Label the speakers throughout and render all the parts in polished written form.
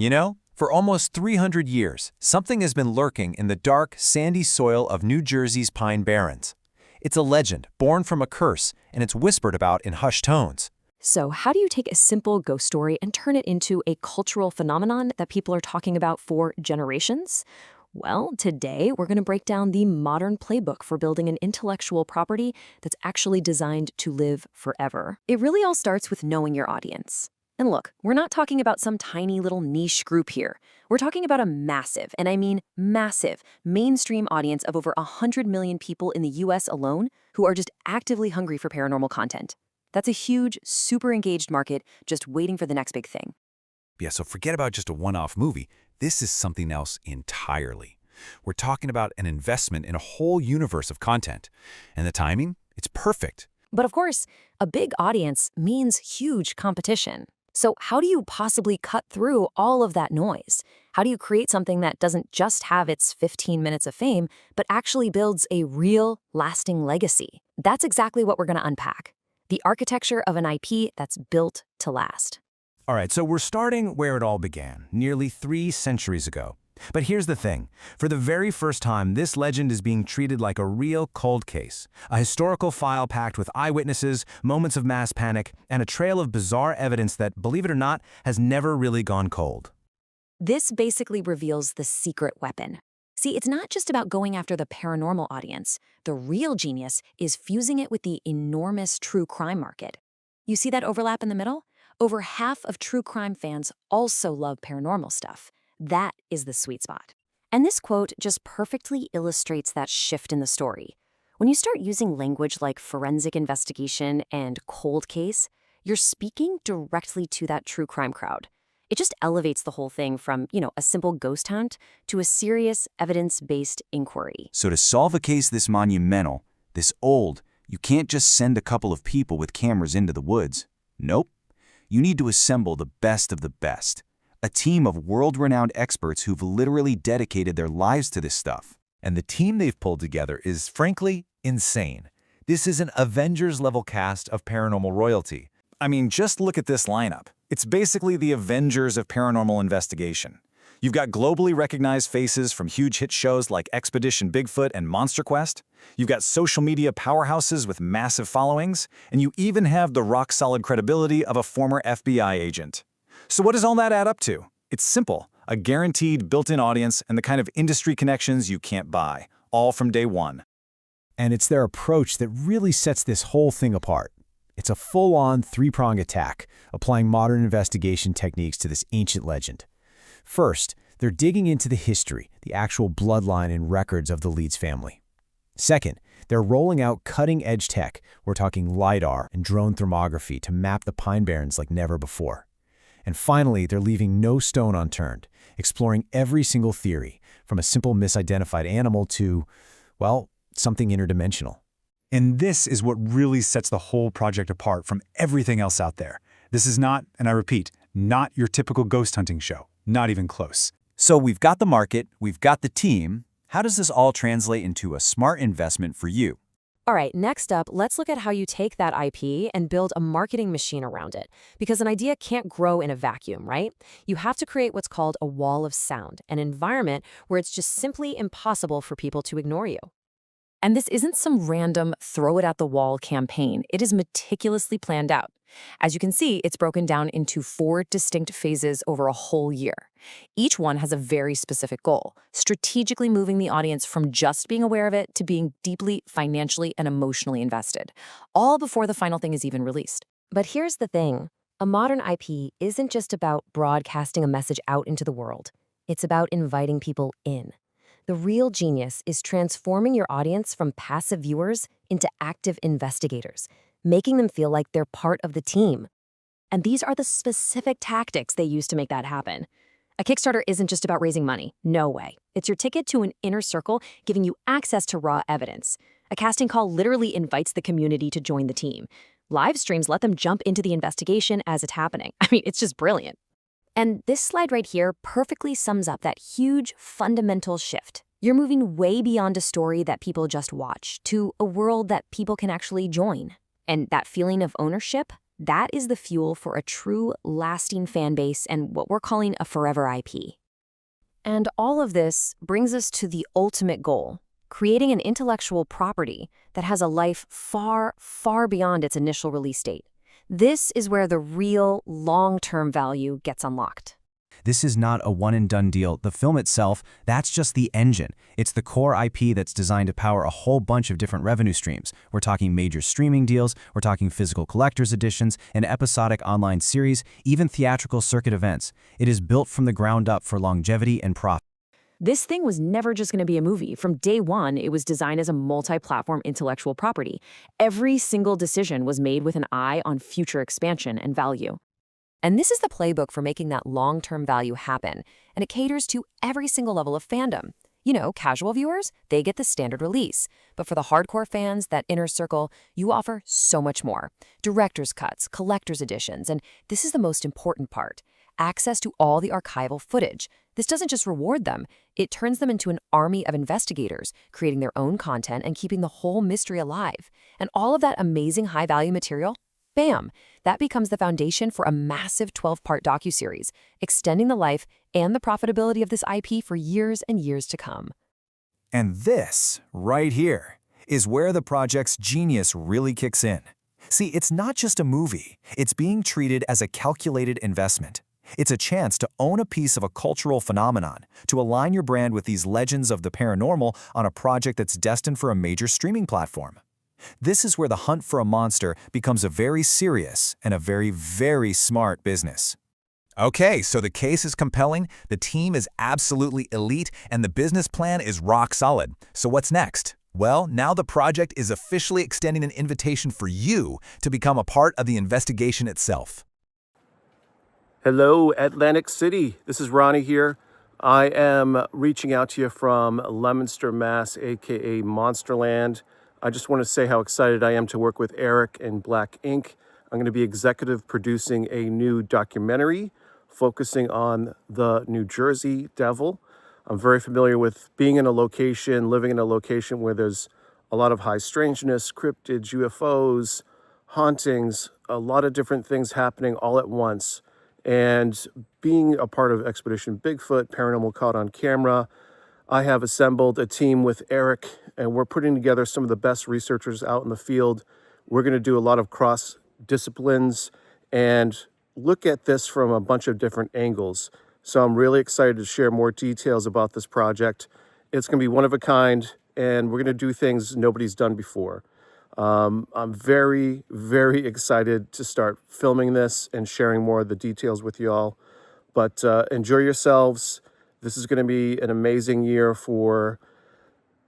Speaker 1: You know, for almost 300 years, something has been lurking in the dark, sandy soil of New Jersey's Pine Barrens. It's a legend born from a curse, and it's whispered about in hushed tones.
Speaker 2: So how do you take a simple ghost story and turn it into a cultural phenomenon that people are talking about for generations? Well, today we're going to break down the modern playbook for building an intellectual property that's actually designed to live forever. It really all starts with knowing your audience. And look, we're not talking about some tiny little niche group here. We're talking about a massive, and I mean massive, mainstream audience of over 100 million people in the US alone who are just actively hungry for paranormal content. That's a huge, super engaged market just waiting for the next big thing.
Speaker 3: Yeah, so forget about just a one-off movie. This is something else entirely. We're talking about an investment in a whole universe of content. And the timing? It's perfect.
Speaker 2: But of course, a big audience means huge competition. So how do you possibly cut through all of that noise? How do you create something that doesn't just have its 15 minutes of fame, but actually builds a real, lasting legacy? That's exactly what we're going to unpack. The architecture of an IP that's built to last.
Speaker 1: All right, so we're starting where it all began, nearly 3 centuries ago. But here's the thing. For the very first time, this legend is being treated like a real cold case, a historical file packed with eyewitnesses, moments of mass panic, and a trail of bizarre evidence that, believe it or not, has never really gone cold.
Speaker 2: This basically reveals the secret weapon. See, it's not just about going after the paranormal audience. The real genius is fusing it with the enormous true crime market. You see that overlap in the middle? Over half of true crime fans also love paranormal stuff. That is the sweet spot. And this quote just perfectly illustrates that shift in the story. When you start using language like forensic investigation and cold case, you're speaking directly to that true crime crowd. It just elevates the whole thing from, a simple ghost hunt to a serious, evidence-based inquiry.
Speaker 3: So to solve a case this monumental, this old, you can't just send a couple of people with cameras into the woods. Nope. You need to assemble the best of the best. A team of world-renowned experts who've literally dedicated their lives to this stuff.
Speaker 1: And the team they've pulled together is, frankly, insane. This is an Avengers-level cast of paranormal royalty. I mean, just look at this lineup. It's basically the Avengers of paranormal investigation. You've got globally recognized faces from huge hit shows like Expedition Bigfoot and Monster Quest. You've got social media powerhouses with massive followings. And you even have the rock-solid credibility of a former FBI agent. So what does all that add up to? It's simple. A guaranteed built-in audience and the kind of industry connections you can't buy, all from day one.
Speaker 4: And it's their approach that really sets this whole thing apart. It's a full-on three-prong attack, applying modern investigation techniques to this ancient legend. First, they're digging into the history, the actual bloodline and records of the Leeds family. Second, they're rolling out cutting-edge tech. We're talking Lidar and drone thermography to map the Pine Barrens like never before. And finally, they're leaving no stone unturned, exploring every single theory, from a simple misidentified animal to, well, something interdimensional.
Speaker 5: And this is what really sets the whole project apart from everything else out there. This is not, and I repeat, not your typical ghost hunting show. Not even close.
Speaker 3: So we've got the market, we've got the team. How does this all translate into a smart investment for you?
Speaker 2: All right, next up, let's look at how you take that IP and build a marketing machine around it. Because an idea can't grow in a vacuum, right? You have to create what's called a wall of sound, an environment where it's just simply impossible for people to ignore you. And this isn't some random throw-it-at-the-wall campaign. It is meticulously planned out. As you can see, it's broken down into 4 distinct phases over a whole year. Each one has a very specific goal, strategically moving the audience from just being aware of it to being deeply financially and emotionally invested, all before the final thing is even released. But here's the thing. A modern IP isn't just about broadcasting a message out into the world. It's about inviting people in. The real genius is transforming your audience from passive viewers into active investigators, making them feel like they're part of the team. And these are the specific tactics they use to make that happen. A Kickstarter isn't just about raising money. No way. It's your ticket to an inner circle, giving you access to raw evidence. A casting call literally invites the community to join the team. Live streams let them jump into the investigation as it's happening. I mean, it's just brilliant. And this slide right here perfectly sums up that huge, fundamental shift. You're moving way beyond a story that people just watch to a world that people can actually join. And that feeling of ownership, That is the fuel for a true, lasting fan base and what we're calling a forever IP. And all of this brings us to the ultimate goal, creating an intellectual property that has a life far, far beyond its initial release date. This is where the real, long-term value gets unlocked.
Speaker 3: This is not a one-and-done deal. The film itself, that's just the engine. It's the core IP that's designed to power a whole bunch of different revenue streams. We're talking major streaming deals, we're talking physical collector's editions, an episodic online series, even theatrical circuit events. It is built from the ground up for longevity and profit.
Speaker 2: This thing was never just going to be a movie. From day one, it was designed as a multi-platform intellectual property. Every single decision was made with an eye on future expansion and value. And this is the playbook for making that long-term value happen, and it caters to every single level of fandom. You know, casual viewers, they get the standard release. But for the hardcore fans, that inner circle, you offer so much more. Director's cuts, collector's editions, and this is the most important part, access to all the archival footage. This doesn't just reward them, it turns them into an army of investigators, creating their own content and keeping the whole mystery alive. And all of that amazing high-value material, bam! That becomes the foundation for a massive 12-part docuseries, extending the life and the profitability of this IP for years and years to come.
Speaker 1: And this, right here, is where the project's genius really kicks in. See, it's not just a movie. It's being treated as a calculated investment. It's a chance to own a piece of a cultural phenomenon, to align your brand with these legends of the paranormal on a project that's destined for a major streaming platform. This is where the hunt for a monster becomes a very serious and a very, very smart business.
Speaker 6: Okay, so the case is compelling, the team is absolutely elite, and the business plan is rock solid. So what's next? Well, now the project is officially extending an invitation for you to become a part of the investigation itself.
Speaker 7: Hello, Atlantic City. This is Ronnie here. I am reaching out to you from Leominster, Mass, aka Monsterland. I just want to say how excited I am to work with Eric and Black Ink. I'm going to be executive producing a new documentary focusing on the New Jersey Devil. I'm very familiar with being in a location, living in a location where there's a lot of high strangeness, cryptids, UFOs, hauntings, a lot of different things happening all at once. And being a part of Expedition Bigfoot, Paranormal Caught on Camera, I have assembled a team with Eric, and we're putting together some of the best researchers out in the field. We're going to do a lot of cross disciplines and look at this from a bunch of different angles. So I'm really excited to share more details about this project. It's going to be one of a kind, and we're going to do things nobody's done before. I'm very, very excited to start filming this and sharing more of the details with y'all. But enjoy yourselves. This is going to be an amazing year for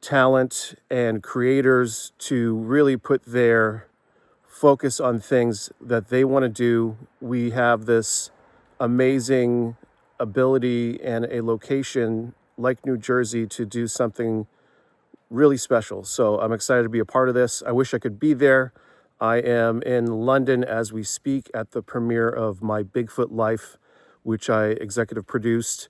Speaker 7: talent and creators to really put their focus on things that they want to do. We have this amazing ability and a location like New Jersey to do something really special. So I'm excited to be a part of this. I wish I could be there. I am in London as we speak at the premiere of My Bigfoot Life, which I executive produced,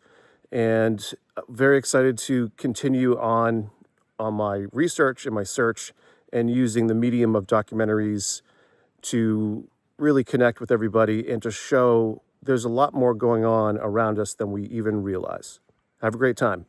Speaker 7: and very excited to continue on my research and my search and using the medium of documentaries to really connect with everybody and to show there's a lot more going on around us than we even realize. Have a great time.